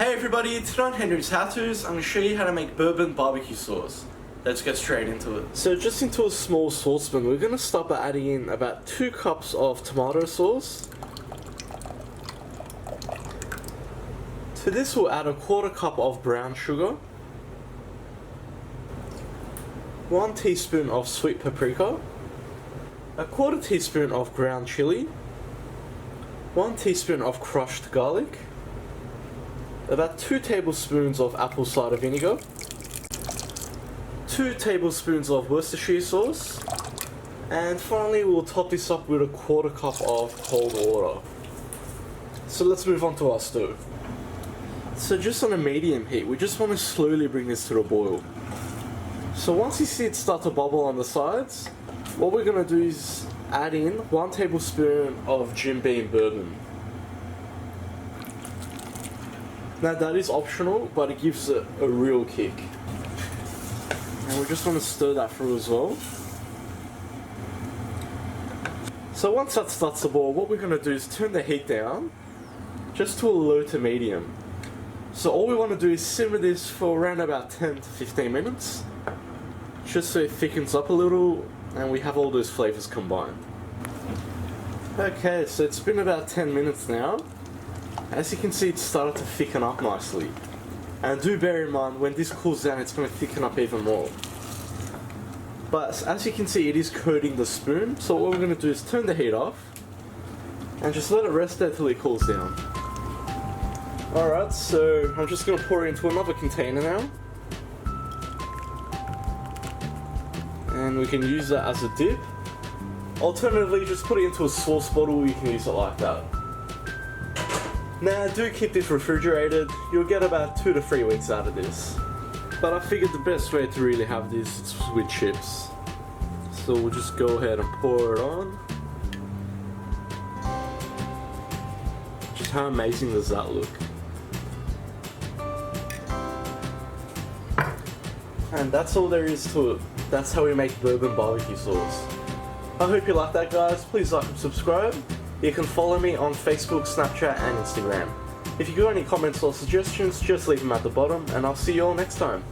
Hey everybody, today on Henry's HowTos, I'm going to show you how to make bourbon barbecue sauce. Let's get straight into it. So just into a small saucepan, we're going to start by adding in about 2 cups of tomato sauce. To this we'll add a 1/4 cup of brown sugar, 1 teaspoon of sweet paprika, a 1/4 teaspoon of ground chilli, 1 teaspoon of crushed garlic, about 2 tablespoons of apple cider vinegar, 2 tablespoons of Worcestershire sauce, and finally we'll top this up with a 1/4 cup of cold water. So let's move on to our stove. So just on a medium heat, we just want to slowly bring this to a boil. So once you see it start to bubble on the sides, what we're going to do is add in 1 tablespoon of Jim Beam bourbon. Now that is optional, but it gives it a real kick. And we just want to stir that through as well. So once that starts to boil, what we're going to do is turn the heat down, just to a low to medium. So all we want to do is simmer this for around about 10 to 15 minutes, just so it thickens up a little and we have all those flavors combined. Okay, so it's been about 10 minutes now. As you can see, it's started to thicken up nicely. And do bear in mind, when this cools down, it's going to thicken up even more. But as you can see, it is coating the spoon, so what we're going to do is turn the heat off and just let it rest there till it cools down. Alright, so I'm just going to pour it into another container now. And we can use that as a dip. Alternatively, just put it into a sauce bottle, you can use it like that. Now, do keep this refrigerated, you'll get about 2 to 3 weeks out of this. But I figured the best way to really have this is with chips. So we'll just go ahead and pour it on. Just how amazing does that look? And that's all there is to it. That's how we make bourbon barbecue sauce. I hope you like that, guys. Please like and subscribe. You can follow me on Facebook, Snapchat and Instagram. If you got any comments or suggestions, just leave them at the bottom and I'll see you all next time.